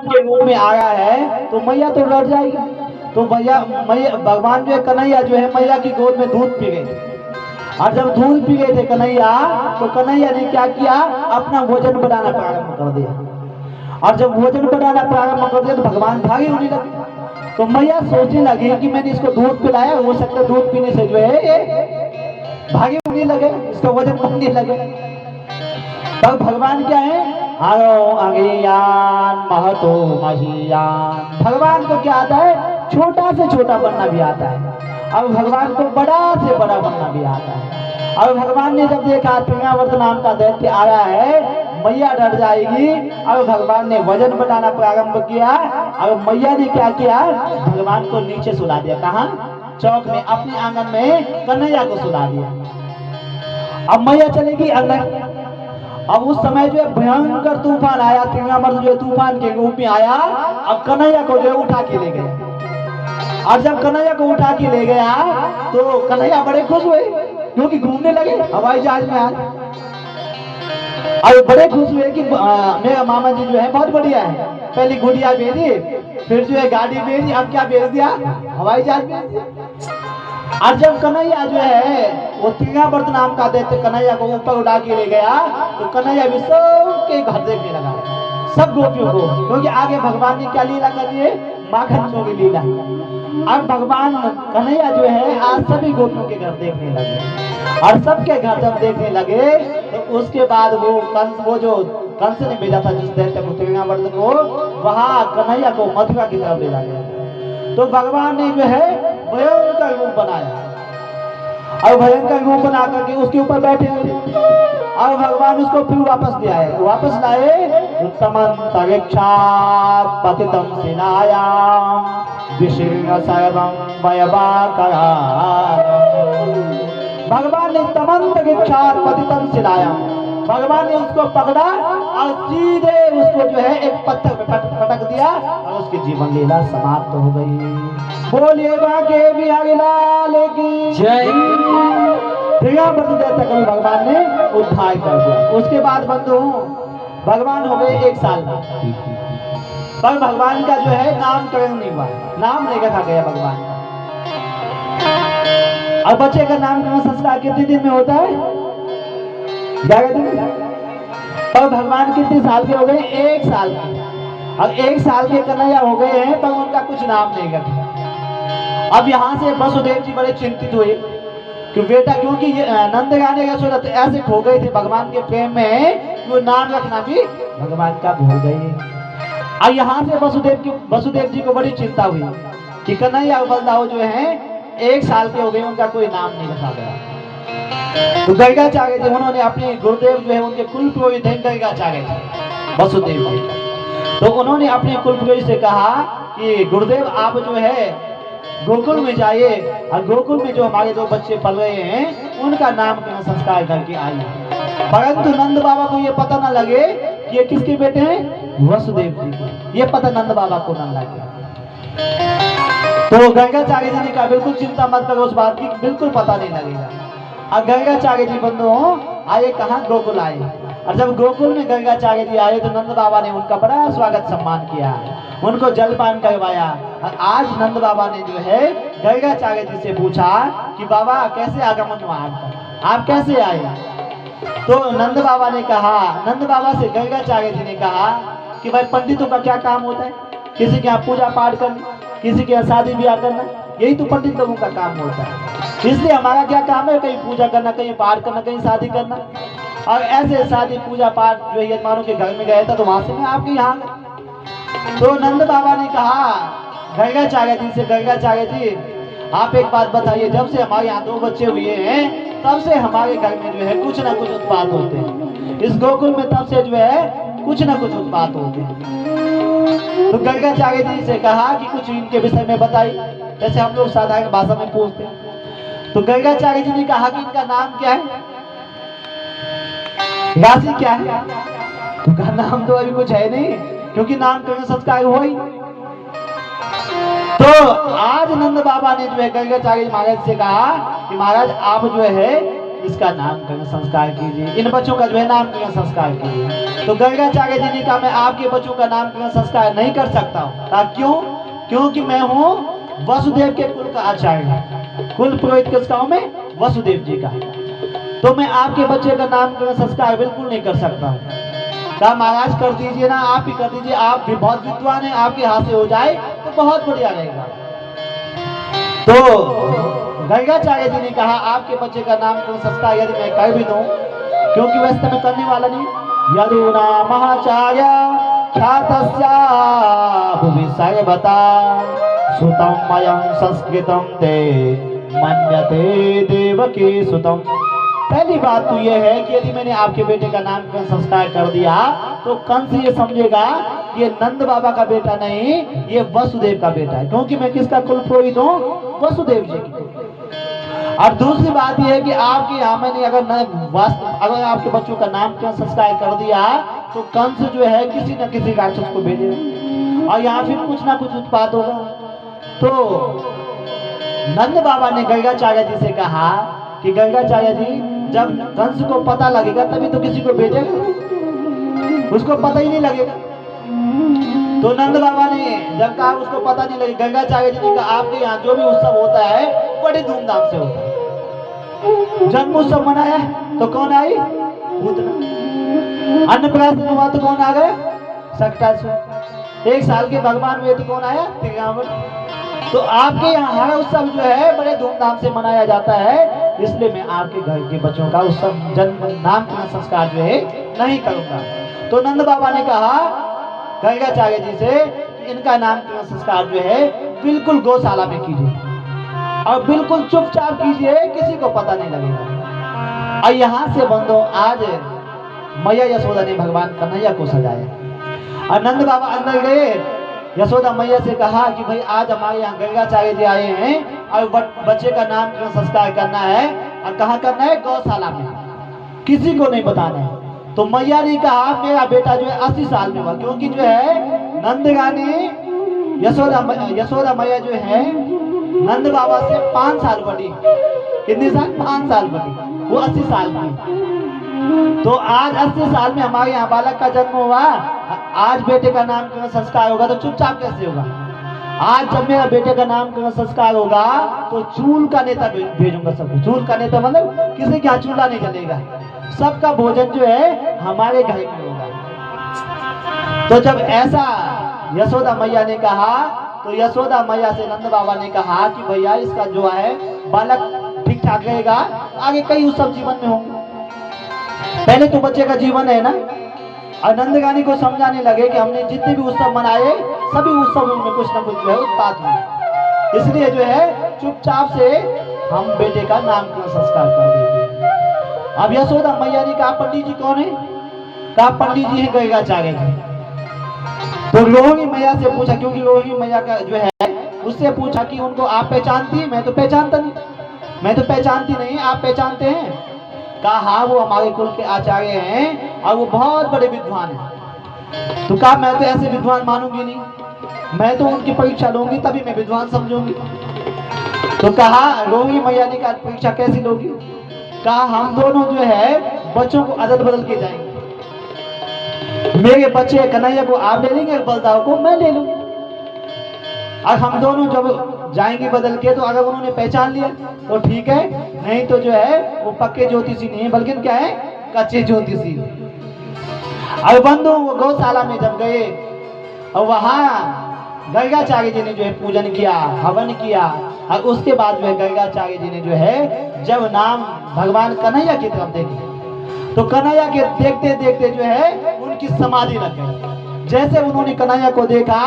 के रूप में आया है तो मैया तो डर जाएगी। तो मैया भगवान जो है कन्हैया जो है मैया की गोद में दूध पी गए थे। और जब दूध पी गए थे कन्हैया, तो कन्हैया ने क्या किया, अपना वजन बढ़ाना प्रारंभ कर दिया। और जब वजन बढ़ाना प्रारंभ कर दिया तो भगवान भागे उड़ने लगे। तो मैया सोचने लगी कि मैंने इसको दूध पिलाया, हो सकता है दूध पीने से जो है ये भागे उड़ने लगे, इसका वजन बढ़ने लगे। तब भगवान क्या है, आरो अज्ञान महतो महियान। भगवान को क्या आता है, छोटा से छोटा बनना भी आता है। अब भगवान को बड़ा से बड़ा बनना भी आता है। अब भगवान ने जब देखा तृणावर्त नाम का दैत्य आया है, मैया डर जाएगी। अब भगवान ने वजन बढ़ाना प्रारंभ किया। अब मैया ने क्या किया, भगवान को नीचे सुला दिया। कहाँ, चौक में, अपने आंगन में कन्हैया को सुला दिया। अब मैया चलेगी अंदर। अब उस समय जो है भयंकर तूफान आया, तृणावर्त जो है तूफान के रूप में आया। अब कन्हैया को जो है उठा के ले गया। और जब कन्हैया को उठा के ले गया तो कन्हैया बड़े खुश हुए, क्योंकि घूमने लगे हवाई जहाज में आज। और बड़े खुश हुए कि मेरा मामा जी जो है बहुत बढ़िया है। पहले गुड़िया भेजी, फिर जो है गाड़ी भेजी, अब क्या भेज दिया, हवाई जहाज भेज दिया। और जब कन्हैया जो है वो तृणावर्त नाम का दैत्य कन्हैया को ऊपर उड़ा के ले गया, तो कन्हैया भी सबके घर देखने लगा, सब गोपियों को, क्योंकि आगे भगवान ने क्या लीला कर दी है, माखन चोरी लीला। अब भगवान कन्हैया जो है आज सभी गोपियों के घर देखने लगे। और सबके घर जब देखने लगे तो उसके बाद वो जो कंस ने भेजा था जिस दैत्य को तृणावर्त को, वहां कन्हैया को मथुरा की तरफ ले गया। तो भगवान ने जो है भयंकर रूप बनाया। और भयंकर रूप बना करके उसके ऊपर बैठे हुए थे। और भगवान उसको फिर वापस ले आए, वापस लाए। उत्तमं तरिक्षात् पतितं सेनायां विशीर्ण सर्वं वयवाकरात्। भगवान ने तमंत तरिक्षात् पतितं सेनायां, भगवान ने उसको पकड़ा और सीधे उसको जो है एक पत्थर पे पटक दिया और उसकी जीवन लीला समाप्त हो गई। बोलिए बाके बिहारी लाल की जय। तृणावर्त दैत्य को भगवान ने उद्धार कर दिया। उसके बाद बंधु भगवान हो गए 1 साल में, पर भगवान का जो है नामकरण नहीं हुआ, नाम नहीं रखा गया भगवान। अब बच्चे का नामकरण संस्कार कितने दिन में होता है, 11 दिन। पर भगवान कितने साल के हो गए, 1 साल के। अब 1 साल के कन्हैया हो गए हैं, पर उनका कुछ नाम नहीं रखा। अब यहाँ से वसुदेव जी बड़े चिंतित हुए कि बेटा, क्योंकि नंद गाने का सूरत ऐसे खो गए थे भगवान के प्रेम में, वो नाम रखना भी भगवान का भूल गए। और यहाँ से वसुदेव जी को बड़ी चिंता हुई कि कन्हैया और बलदाऊ जो है 1 साल के हो गए, उनका कोई नाम नहीं रखा गया। तो गर्गाचार्य जी उन्होंने अपने गुरुदेव जो है उनके कुल पुरोहित हैं गर्गाचार्य जी वसुदेव जी, तो उन्होंने अपने कुल पुरोहित से कहा कि गुरुदेव आप जो है गोकुल में जाइए और गोकुल में जो हमारे 2 बच्चे पल रहे हैं उनका नामकरण संस्कार करके आइए। परंतु नंद बाबा को ये पता न लगे कि ये किसके बेटे हैं, वसुदेव जी। ये पता नंद बाबा को न लगे। तो गर्गाचार्य जी ने कहा बिल्कुल चिंता मत करो उस बात की, बिल्कुल पता नहीं लगेगा। और गर्गाचार्य जी बंधु आए कहाँ, गोकुल आए। और जब गोकुल में गर्गाचार्य जी आए तो नंद बाबा ने उनका बड़ा स्वागत सम्मान किया, उनको जलपान करवाया। और आज नंद बाबा ने जो है गर्गाचार्य जी से पूछा कि बाबा कैसे आगमन हुआ आपका, आप कैसे आए। तो नंद बाबा ने कहा, नंद बाबा से गर्गाचार्य जी ने कहा कि भाई पंडितों का क्या काम होता है, किसी के यहाँ पूजा पाठ करना, किसी के यहाँ शादी ब्याह करना, यही तो पंडित लोगों का काम होता है। इसलिए हमारा क्या काम है, कहीं पूजा करना, कहीं पाठ करना, कहीं शादी करना। और ऐसे शादी पूजा पाठ जो यजमानों के घर में गया था तो वहां से मैं आपके यहाँ गया। तो नंद बाबा ने कहा गर्गाचार्य जी से, गर्गाचार्य जी आप एक बात बताइए, जब से हमारे यहाँ 2 बच्चे हुए हैं तब से हमारे घर में जो है कुछ ना कुछ उत्पात होते हैं, इस गोकुल में तब से जो है कुछ ना कुछ उत्पात होते हैं। तो गर्गाचार्य जी से कहा कि कुछ इनके विषय में बताइए, जैसे हम लोग साधारण भाषा में पूछते हैं। तो गर्गाचार्य जी ने कहा कि इनका नाम क्या है, राशि क्या है। उनका नाम तो अभी कुछ है नहीं, क्योंकि नामकरण संस्कार हुआ ही। तो आज नंद बाबा ने जो है गर्गाचार्य महाराज से कहा कि महाराज आप जो है इसका नामकरण संस्कार कीजिए, इन बच्चों का जो है नामकरण संस्कार कीजिए। तो गर्गाचार्य जी ने कहा मैं आपके बच्चों का नामकरण संस्कार नहीं कर सकता हूँ। कहा क्यों? क्योंकि मैं हूँ वसुदेव के कुल का आचार्य, कुल पुरोहित किसका हूँ मैं? वसुदेव जी का। तो मैं आपके बच्चे का नामकरण संस्कार बिल्कुल नहीं कर सकता हूँ। कहा महाराज कर दीजिए ना, आप ही कर दीजिए, आप भी बहुत विद्वान हैं, आपके हाथ से हो जाए तो बहुत बढ़िया रहेगा। तो गर्गाचार्य जी ने कहा आपके बच्चे का नामकरण संस्कार यदि मैं कर भी दूं, क्योंकि वैसे मैं करने वाला नहीं, यदुना महाचार्य ख्यातस्या भुवि सर्वथा सुतम मयं संस्कृतम ते मन्यते देवकी सुतम। पहली बात तो यह है कि यदि मैंने आपके बेटे का नामकरण संस्कार कर दिया तो कंस ये समझेगा ये नंद बाबा का बेटा नहीं, ये वसुदेव का बेटा है, क्योंकि मैं किसका कुल पुरोहित हूँ? वसुदेव जी की। और दूसरी बात यह है कि आपके यहाँ मैंने अगर आपके बच्चों का नामकरण संस्कार कर दिया तो कंस जो है किसी न किसी राक्षस को भेजेगा और यहाँ फिर कुछ ना कुछ उत्पाद होगा। तो नंद बाबा ने गर्गाचार्य जी से कहा कि गर्गाचार्य जी जब कंस को पता लगेगा तभी तो किसी को भेजेगा, उसको पता ही नहीं लगेगा। तो नंद बाबा ने जब कहा उसको पता नहीं लगेगा, गर्गाचार्य जी ने कहा आपके यहाँ जो भी उत्सव होता है बड़े धूमधाम से होता है। जन्म उत्सव मनाया तो कौन आई? पूतना। अन्नप्राशन हुआ तो कौन आ गए? सक्टासुर। 1 साल के भगवान हुए तो कौन आया? त्रिरावण। तो आपके यहाँ हर उत्सव जो है बड़े धूमधाम से मनाया जाता है, इसलिए मैं आपके घर के बच्चों का उत्सव जन्म नामकरण संस्कार जो है नहीं करूंगा। तो नंद बाबा ने कहा गर्गाचार्य जी से इनका नामकरण संस्कार जो है बिल्कुल गौशाला में कीजिए और बिल्कुल चुपचाप कीजिए, किसी को पता नहीं लगेगा। और यहाँ से बंदो आज मैया यशोदा ने भगवान कन्हैया को सजाया और नंद बाबा अंदर गए, यशोदा मैया से कहा कि भाई आज हमारे यहाँ गर्गाचार्य जी आए हैं और बच्चे का नामकरण संस्कार करना है। और कहाँ करना है? गौशाला में, किसी को नहीं बताना है। तो मैया ने कहा मेरा बेटा जो है 80 साल में हुआ, क्योंकि जो है नंदगानी यशोदा मैया जो है नंद बाबा से 5 साल बड़ी। कितने साल? 5 साल बड़ी, वो 80 साल की। तो आज 80 साल में हमारे यहाँ बालक का जन्म हुआ, आज बेटे का नामकरण संस्कार होगा तो चुपचाप कैसे होगा? आज जब मेरा बेटे का नामकरण संस्कार होगा तो चूल का नेता भेजूंगा सबको। चूल का नेता मतलब किसी के यहाँ चूल्हा नहीं जलेगा, सबका भोजन जो है हमारे घर में होगा। तो जब ऐसा यशोदा मैया ने कहा तो यशोदा मैया से नंद बाबा ने कहा कि भैया इसका जो है बालक ठीक ठाक रहेगा, आगे कई उत्सव जीवन में होंगे, पहले तो बच्चे का जीवन है ना। और नंदगानी को समझाने लगे कि हमने जितने भी उत्सव मनाए सभी उत्सवों में कुछ ना कुछ जो है उत्पाद हुए, इसलिए जो है चुपचाप से हम बेटे का नामकरण संस्कार कर देंगे। अब यशोदा मैया ने कहा पंडित जी कौन है? कहा पंडित जी है गर्गाचार्य जी। तो रोहिणी मैया से पूछा, क्योंकि रोहिणी मैया का जो है उससे पूछा कि उनको आप पहचानती है? मैं तो पहचानता नहीं, मैं तो पहचानती नहीं, आप पहचानते हैं? कहा हाँ वो हमारे कुल के आचार्य हैं और वो बहुत बड़े विद्वान हैं। तो कहा मैं तो ऐसे विद्वान मानूंगी नहीं, मैं तो उनकी परीक्षा लूंगी तभी मैं विद्वान समझूंगी। तो कहा रोहिणी मैया ने कहा परीक्षा कैसी लोगी? कहा हम दोनों जो है बच्चों को अदल बदल के जाएंगे, मेरे बच्चे कन्हैया को आप ले लेंगे, बलदाव को मैं ले लूंगी। और हम दोनों जब जाएंगे बदल के तो अगर उन्होंने पहचान लिया तो ठीक है, नहीं तो जो है वो पक्के ज्योतिषी नहीं बल्कि क्या है? कच्चे ज्योतिषी। और बंधु वो गौशाला में जब गए और वहां गर्गाचार्य जी ने जो है पूजन किया, हवन किया, और उसके बाद जो है गर्गाचार्य जी ने जो है जब नाम भगवान कन्हैया की तरफ देखे तो कन्हैया के देखते देखते जो है उनकी समाधि लग गई। जैसे उन्होंने कन्हैया को देखा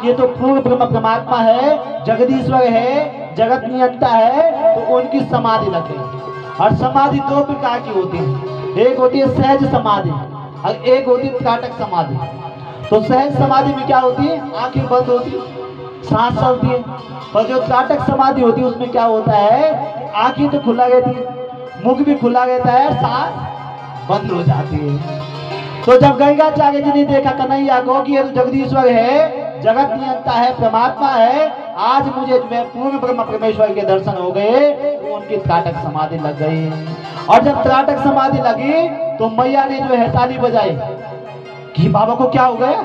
ये तो पूर्ण ब्रह्म परमात्मा है, जगदीश्वर है, जगत नियंता है, तो उनकी समाधि लग गई। और समाधि 2 प्रकार की होती है, एक होती है सहज समाधि और एक होती है त्राटक समाधि। तो सहज समाधि में क्या होती है? आंखें बंद होती है, सांस चलती है। और जो त्राटक समाधि होती है उसमें क्या होता है? आंखें तो खुला रहती है, मुख भी खुला रहता है, सांस बंद हो जाती है। तो जब गर्गाचार्य जी ने देखा कन्हैया को कि ये तो जगदीश्वर है, जगत नियंता है, परमात्मा है, आज मुझे पूर्ण ब्रह्म परमेश्वर के दर्शन हो गए, तो उनकी त्राटक समाधि लग गई। और जब त्राटक समाधि लगी तो मैया ने जो है ताली बजाई कि बाबा को क्या हो गया,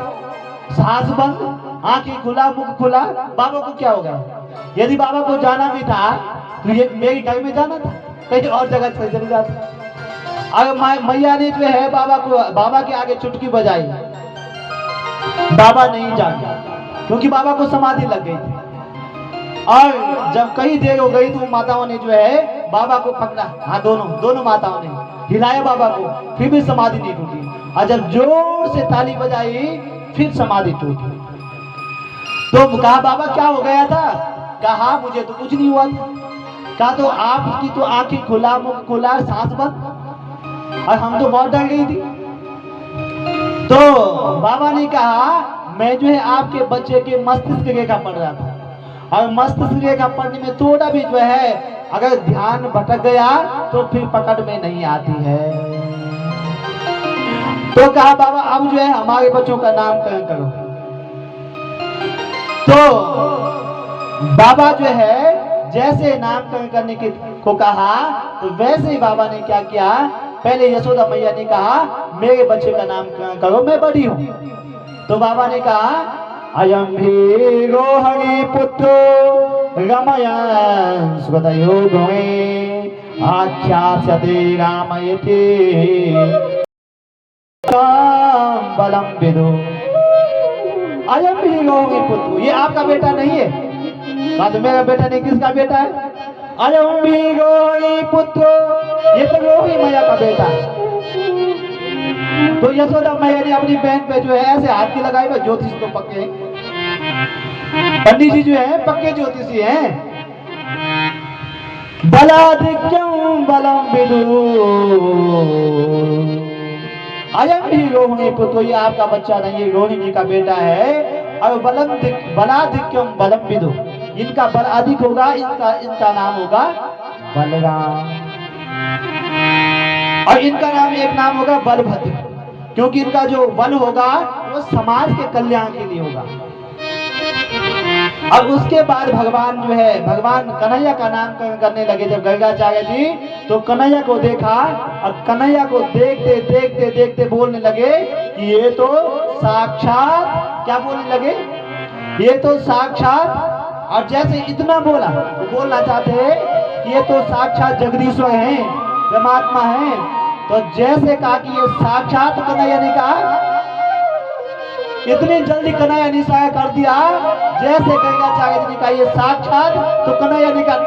सांस बंद, आंखें खुला, मुख खुला, बाबा को क्या हो गया। यदि बाबा को जाना भी था तो ये मेरे घर में जाना था, कहीं और जगह चले जाता। अगर मैया ने जो है बाबा के आगे चुटकी बजाई, बाबा नहीं जागे क्योंकि बाबा को समाधि लग गई थी। और जब कई देर हो गई तो माताओं ने जो है बाबा को पकड़ा, हाँ दोनों माताओं ने हिलाया बाबा को, फिर भी समाधि नहीं टूटी। और जब जोर से ताली बजाई फिर समाधि टूटी। तो कहा बाबा क्या हो गया था, कहा मुझे तो कुछ नहीं हुआ था। कहा तो आपकी तो आंखें खुला, मुख खुला, सांस बंद, और हम तो बहुत डर गई थी। तो बाबा ने कहा मैं जो है आपके बच्चे के मस्तिष्क रेखा पढ़ रहा था, और मस्तिष्क रेखा पढ़ने में थोड़ा भी जो है अगर ध्यान भटक गया तो फिर पकड़ में नहीं आती है। तो कहा बाबा अब जो है हमारे बच्चों का नामकरण करो। तो बाबा जो है जैसे नामकरण करने को कहा तो वैसे ही बाबा ने क्या किया, पहले यशोदा मैया ने कहा मेरे बच्चे का नामकरण करो, मैं बड़ी हूं। तो बाबा ने कहा अयम भी रोहिणी पुत्र रमयन् स्वदयो गोए आख्यास्यते रामयते बलम विदु। अयम भी रोहिणी पुत्र, ये आपका बेटा नहीं है। कहा तो मेरा बेटा नहीं, किसका बेटा है। अयम भी रोहिणी पुत्र, ये तो रोहिणी मैया का बेटा है। तो यशोदा मैया ने अपनी बहन पे जो है ऐसे हाथ की लगाई, ज्योतिष तो पक्के पंडित जी जो है पक्के ज्योतिषी हैं। बलाधिक्यम बलम विदु अयम भी रोहिणी पुत्र, ये आपका बच्चा नहीं, ये रोहिणी जी का बेटा है। और बलाधिक्यम बलम विदु, इनका बल अधिक होगा, इनका नाम होगा बलराम। और इनका नाम एक नाम होगा बलभद्र, क्योंकि इनका जो बल होगा वो समाज के कल्याण के लिए होगा। और उसके बाद भगवान जो है भगवान कन्हैया का नामकरण करने लगे। जब गर्गाचार्य जी तो कन्हैया को देखा, और कन्हैया को देखते देखते देखते बोलने लगे कि ये तो साक्षात, क्या बोलने लगे, ये तो साक्षात। और जैसे इतना बोला तो बोलना चाहते हैं कि ये तो साक्षात जगदीश्वर हैं, परमात्मा हैं। तो जैसे कहा कि ये साक्षात, कन्हैया ने कहा, इतनी जल्दी कन्हैया ने इशारा कर दिया जैसे गर्गाचार्य जी ने कहा ये साक्षात, तो कन्हैया ने कहा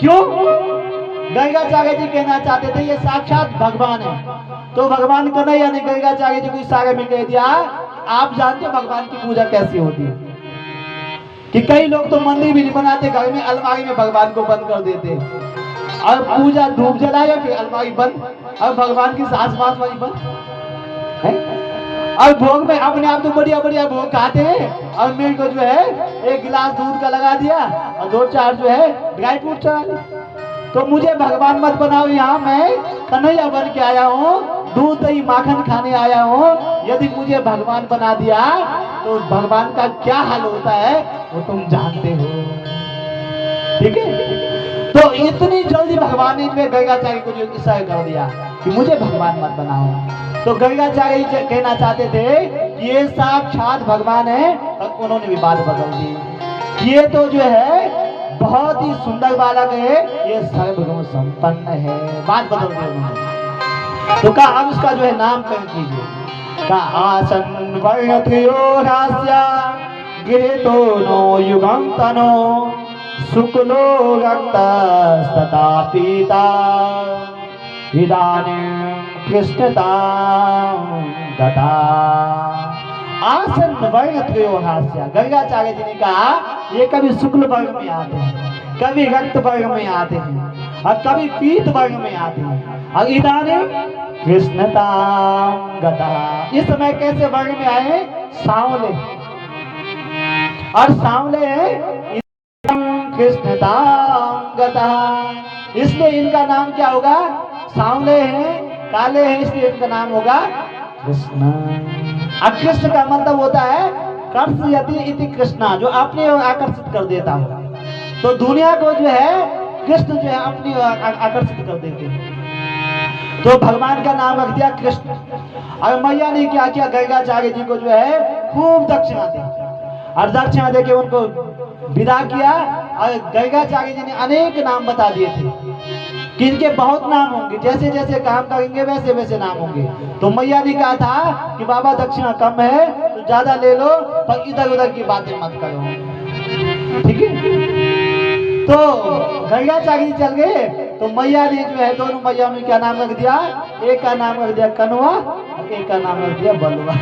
क्यों। गर्गाचार्य जी कहना चाहते थे ये साक्षात भगवान है। तो भगवान कन्हैया ने गर्गाचार्य जी को इशारे में कह दिया आप जानते हो भगवान की पूजा कैसी होती है, कि कई लोग तो मंदिर भी नहीं बनाते, घर में अलमारी में भगवान को बंद कर देते, और पूजा धूप जलाए फिर अलमारी बंद, और भगवान की सास वास वाली बंद है। और भोग में अपने आप तो बढ़िया बढ़िया भोग खाते हैं, और मेरे को जो है एक गिलास दूध का लगा दिया और 2-4 जो है ड्राई फ्रूट चढ़ा दिया। तो मुझे भगवान मत बनाओ, यहाँ मैं कन्हैया बन के आया हूँ, दूध दही माखन खाने आया हूँ। यदि मुझे भगवान बना दिया तो भगवान का क्या हाल होता है वो तुम जानते हो, ठीक है। तो इतनी जल्दी भगवान ने गर्गाचार्य को जो इशारा कर दिया कि मुझे भगवान मत बनाओ। तो गर्गाचार्य कहना चाहते थे कि ये साक्षात भगवान है, और उन्होंने भी बात बदल दी। ये तो जो है बहुत ही सुंदर बालक है, ये सर्वगुण संपन्न है, बात बदल दी उन्होंने। तो कहा अब इसका जो है नामकरण कीजिए। कहा आसन वर्णत्रयोरास्या गिरितो नो युगं तनो शुक्लो रक्तस्तथा पीता इदानीं कृष्णता गता। आसन वर्ण त्रयोहास्या, गर्गाचार्य जी ने कहा ये कभी शुक्ल वर्ग में आते हैं, कभी रक्त वर्ग में आते हैं, और कभी पीत वर्ग में आते हैं। और इदानीं कृष्णता गता, इस समय कैसे वर्ग में आए, सांवले, और सांवले कृष्णता गता, इसलिए इनका नाम क्या होगा, सांवले हैं, काले हैं, इसलिए इनका नाम होगा कृष्ण। अब कृष्ण का मतलब होता है कर्षयति इति कृष्णा, जो अपने ओर आकर्षित कर देता हो। तो दुनिया को जो है कृष्ण जो है अपनी ओर आकर्षित कर देते हैं। तो भगवान का नाम रख दिया कृष्ण। और मैया ने क्या किया, गर्गाचार्य जी को जो है खूब दक्षिणा दी और दक्षिणा देके उनको विदा किया। और गर्गाचार्य जी ने अनेक नाम बता दिए थे कि इनके बहुत नाम होंगे, जैसे जैसे काम करेंगे वैसे वैसे नाम होंगे। तो मैया ने कहा था कि बाबा दक्षिणा कम है तो ज्यादा ले लो, पर इधर उधर की बातें मत करो, ठीक है। तो गर्गाचार्य जी चल गए। तो मैया ने जो है दोनों मैया ने क्या नाम रख दिया, एक का नाम रख दिया कनवा और एक का नाम रख दिया बलवा।